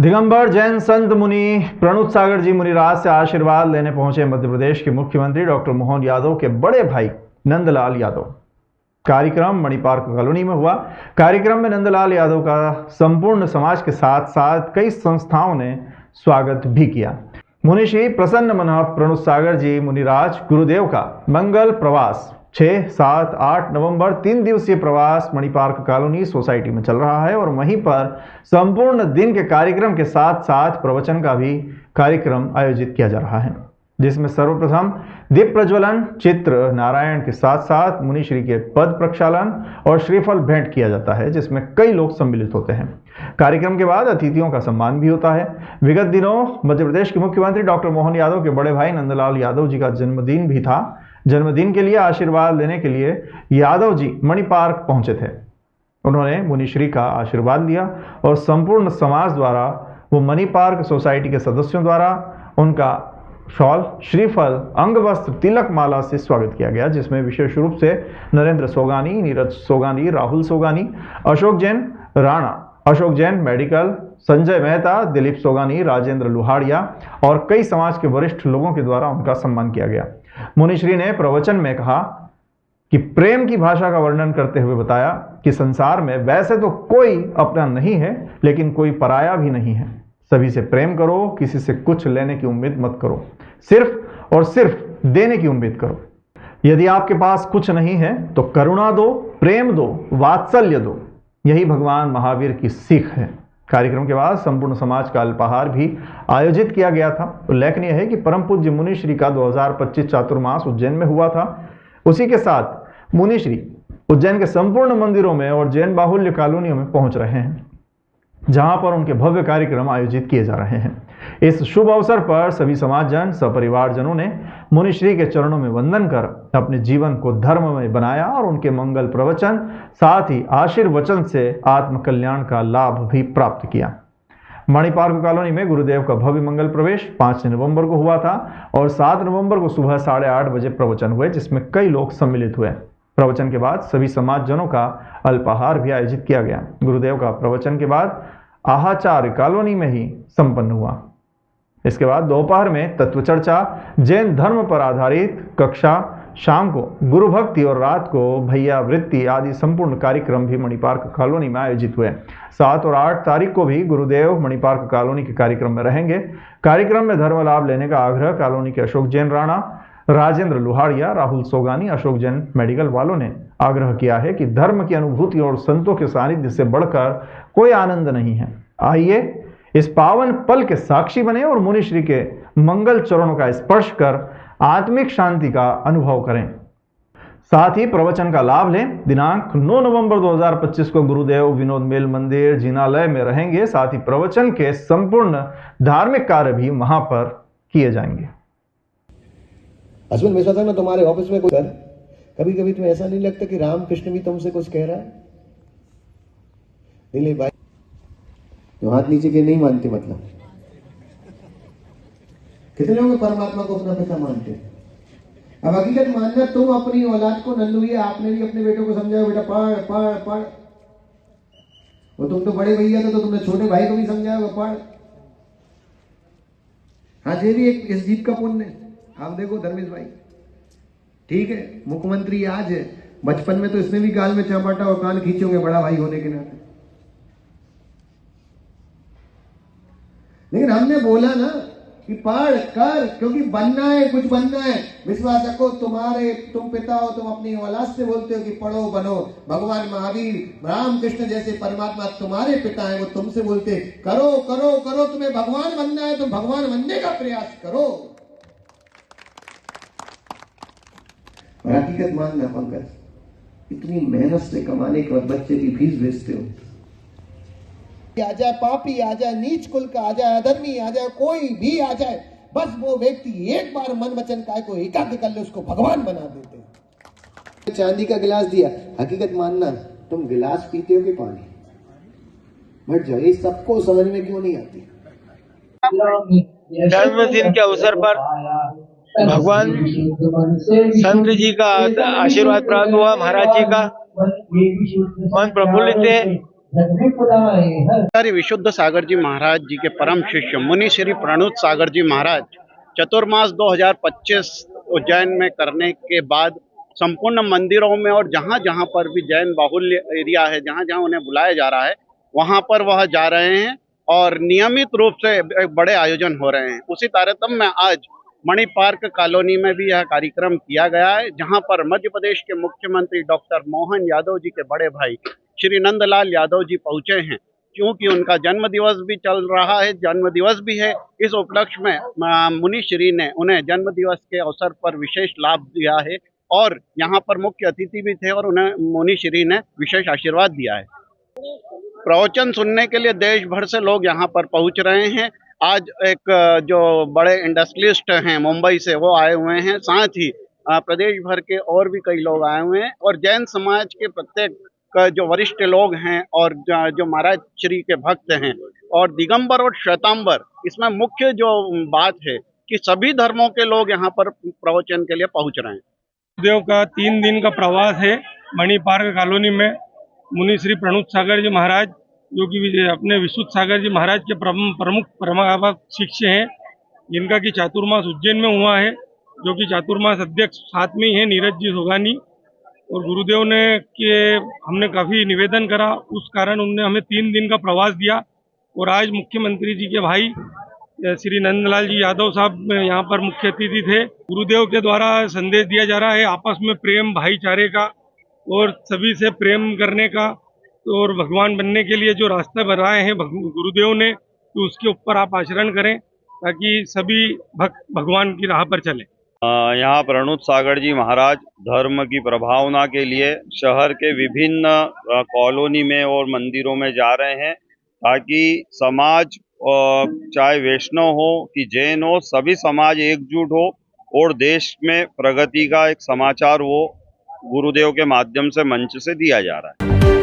दिगंबर जैन संत मुनि प्रणुत सागर जी मुनिराज से आशीर्वाद लेने पहुंचे मध्य प्रदेश के मुख्यमंत्री डॉक्टर मोहन यादव के बड़े भाई नंदलाल यादव। कार्यक्रम मणिपार्क कॉलोनी में हुआ। कार्यक्रम में नंदलाल यादव का संपूर्ण समाज के साथ साथ कई संस्थाओं ने स्वागत भी किया। मुनि श्री प्रसन्न मनोहर प्रणुत सागर जी मुनिराज गुरुदेव का मंगल प्रवास 6, 7, 8 नवंबर 3 दिवसीय प्रवास मणिपार्क कॉलोनी सोसाइटी में चल रहा है और वहीं पर संपूर्ण दिन के कार्यक्रम के साथ साथ प्रवचन का भी कार्यक्रम आयोजित किया जा रहा है, जिसमें सर्वप्रथम दीप प्रज्वलन, चित्र नारायण के साथ साथ मुनि श्री के पद प्रक्षालन और श्रीफल भेंट किया जाता है, जिसमें कई लोग सम्मिलित होते हैं। कार्यक्रम के बाद अतिथियों का सम्मान भी होता है। विगत दिनों मध्य प्रदेश के मुख्यमंत्री डॉक्टर मोहन यादव के बड़े भाई नंदलाल यादव जी का जन्मदिन भी था। जन्मदिन के लिए आशीर्वाद लेने के लिए यादव जी मणिपार्क पहुंचे थे। उन्होंने मुनिश्री का आशीर्वाद लिया और संपूर्ण समाज द्वारा वो मणिपार्क सोसाइटी के सदस्यों द्वारा उनका शॉल, श्रीफल, अंग वस्त्र, तिलक माला से स्वागत किया गया, जिसमें विशेष रूप से नरेंद्र सोगानी, नीरज सोगानी, राहुल सोगानी, अशोक जैन राणा, अशोक जैन मेडिकल, संजय मेहता, दिलीप सोगानी, राजेंद्र लुहाड़िया और कई समाज के वरिष्ठ लोगों के द्वारा उनका सम्मान किया गया। मुनिश्री ने प्रवचन में कहा कि प्रेम की भाषा का वर्णन करते हुए बताया कि संसार में वैसे तो कोई अपना नहीं है, लेकिन कोई पराया भी नहीं है। सभी से प्रेम करो, किसी से कुछ लेने की उम्मीद मत करो, सिर्फ और सिर्फ देने की उम्मीद करो। यदि आपके पास कुछ नहीं है तो करुणा दो, प्रेम दो, वात्सल्य दो। यही भगवान महावीर की सीख है। कार्यक्रम के बाद संपूर्ण समाज का अल्पाहार भी आयोजित किया गया था। उल्लेखनीय है कि परम पूज्य मुनिश्री का 2025 चातुर्मास उज्जैन में हुआ था। उसी के साथ मुनिश्री उज्जैन के संपूर्ण मंदिरों में और जैन बाहुल्य कॉलोनियों में पहुंच रहे हैं, जहां पर उनके भव्य कार्यक्रम आयोजित किए जा रहे हैं। इस शुभ अवसर पर सभी समाजजन, सपरिवार जनों ने मुनिश्री के चरणों में वंदन कर अपने जीवन को धर्ममय बनाया और उनके मंगल प्रवचन, साथ ही आशीर्वचन से आत्मकल्याण का लाभ भी प्राप्त किया। मणिपार्क कॉलोनी में गुरुदेव का भव्य मंगल प्रवेश 5 नवंबर को हुआ था और 7 नवंबर को सुबह 8:30 बजे प्रवचन हुए, जिसमें कई लोग सम्मिलित हुए। प्रवचन के बाद सभी समाजजनों का अल्पाहार भी आयोजित किया गया। गुरुदेव का प्रवचन के बाद आहाचार कॉलोनी में ही संपन्न हुआ। इसके बाद दोपहर में तत्व चर्चा, जैन धर्म पर आधारित कक्षा, शाम को गुरु भक्ति और रात को भैया वृत्ति आदि संपूर्ण कार्यक्रम भी मणिपार्क कॉलोनी में आयोजित हुए। 7 और 8 तारीख को भी गुरुदेव मणिपार्क कॉलोनी के कार्यक्रम में रहेंगे। कार्यक्रम में धर्म लाभ लेने का आग्रह कॉलोनी के अशोक जैन राणा, राजेंद्र लुहाड़िया, राहुल सोगानी, अशोक जैन मेडिकल वालों ने आग्रह किया है कि धर्म की अनुभूति और संतों के सानिध्य से बढ़कर कोई आनंद नहीं है। आइए इस पावन पल के साक्षी बने और मुनिश्री के मंगल चरणों का स्पर्श कर आत्मिक शांति का अनुभव करें। साथ ही प्रवचन का लाभ लें। दिनांक 9 नवंबर 2025 को गुरुदेव विनोद मेल मंदिर जिनालय में रहेंगे। साथ ही प्रवचन के संपूर्ण धार्मिक कार्य भी वहां पर किए जाएंगे। हसबैंड, मैं सोचता ना तुम्हारे ऑफिस में कोई कर, कभी कभी तुम्हें ऐसा नहीं लगता कि रामकृष्ण भी तुमसे कुछ कह रहा है? दिलीप भाई, तो हाथ नीचे के नहीं मानते, मतलब कितने लोग परमात्मा को अपना पिता मानते हैं? अब हकीकत मानना, तुम अपनी औलाद को, नल्लू ये आपने भी अपने बेटों को समझाओ, बेटा पढ़ पढ़ पढ़। वो तुम तो बड़े भैया थे तो तुमने छोटे भाई को भी समझाया पढ़। हाँ, ये भी एक इस जीत का पुण्य है। आप देखो धर्मेश भाई, ठीक है मुख्यमंत्री आज है, बचपन में तो इसने भी गाल में चापाटा और कान खींचे होंगे बड़ा भाई होने के नाते, लेकिन हमने बोला ना कि पढ़ कर, क्योंकि बनना है, कुछ बनना है। विश्वास रखो, तुम पिता हो, तुम अपनी औलाद से बोलते हो कि पढ़ो बनो। भगवान महावीर, रामकृष्ण जैसे परमात्मा तुम्हारे पिता है, वो तुमसे बोलते करो करो करो, तुम्हें भगवान बनना है, तुम भगवान बनने का प्रयास करो। और हकीकत मानना पंकज, इतनी मेहनत से कमाने के बाद बच्चे की फीस भेजते हो, आ जाए पापी, आ जाए नीच कुल का, आ जाए अधर्मी, आ जाए कोई भी आ जाए, बस वो व्यक्ति एक बार मन वचन काय को एकाग्र कर ले, उसको भगवान बना देते। चांदी का गिलास दिया, हकीकत मानना तुम गिलास पीते हो कि पानी? मत जाओ, ये सबको समझ में क्यों नहीं आती। जन्मदिन के अवसर पर भगवान संत जी का आशीर्वाद प्राप्त हुआ, महाराज जी का मन प्रफुल्लित है। आचार्य विशुद्ध सागर जी महाराज जी के परम शिष्य मुनि श्री प्रणुत सागर जी महाराज चतुर्मास 2025 उज्जैन में करने के बाद संपूर्ण मंदिरों में और जहां जहां पर भी जैन बाहुल्य एरिया है, जहां जहां उन्हें बुलाया जा रहा है, वहां पर वह जा रहे हैं और नियमित रूप से एक बड़े आयोजन हो रहे हैं। उसी तारतम्य में आज मणि पार्क कॉलोनी में भी यह कार्यक्रम किया गया है, जहां पर मध्य प्रदेश के मुख्यमंत्री डॉक्टर मोहन यादव जी के बड़े भाई श्री नंदलाल यादव जी पहुंचे हैं। क्योंकि उनका जन्म दिवस भी चल रहा है, जन्म दिवस भी है, इस उपलक्ष्य में मुनि श्री ने उन्हें जन्म दिवस के अवसर पर विशेष लाभ दिया है और यहाँ पर मुख्य अतिथि भी थे और उन्हें मुनि श्री ने विशेष आशीर्वाद दिया है। प्रवचन सुनने के लिए देश भर से लोग यहाँ पर पहुँच रहे हैं। आज एक जो बड़े इंडस्ट्रियलिस्ट हैं मुंबई से, वो आए हुए हैं, साथ ही प्रदेश भर के और भी कई लोग आए हुए हैं और जैन समाज के प्रत्येक जो वरिष्ठ लोग हैं और जो महाराज श्री के भक्त हैं और दिगंबर और श्वेतांबर, इसमें मुख्य जो बात है कि सभी धर्मों के लोग यहाँ पर प्रवचन के लिए पहुँच रहे हैं। गुरुदेव का 3 दिन का प्रवास है। मणि पार्क कॉलोनी में मुनि श्री प्रणुत सागर जी महाराज, जो कि अपने विशुद्ध सागर जी महाराज के प्रमुख परमावक शिष्य हैं, जिनका कि चातुर्मास उज्जैन में हुआ है, जो कि चातुर्मास अध्यक्ष साथ में ही है नीरज जी सोगानी। और गुरुदेव ने कि हमने काफ़ी निवेदन करा, उस कारण उन्होंने हमें 3 दिन का प्रवास दिया। और आज मुख्यमंत्री जी के भाई श्री नंदलाल जी यादव साहब यहाँ पर मुख्य अतिथि थे। गुरुदेव के द्वारा संदेश दिया जा रहा है आपस में प्रेम भाईचारे का और सभी से प्रेम करने का, और भगवान बनने के लिए जो रास्ते बनाए हैं गुरुदेव ने, तो उसके ऊपर आप आचरण करें ताकि सभी भक्त भगवान की राह पर चले। यहाँ प्रणुत सागर जी महाराज धर्म की प्रभावना के लिए शहर के विभिन्न कॉलोनी में और मंदिरों में जा रहे हैं, ताकि समाज चाहे वैष्णव हो कि जैन हो, सभी समाज एकजुट हो और देश में प्रगति का एक समाचार वो गुरुदेव के माध्यम से मंच से दिया जा रहा है।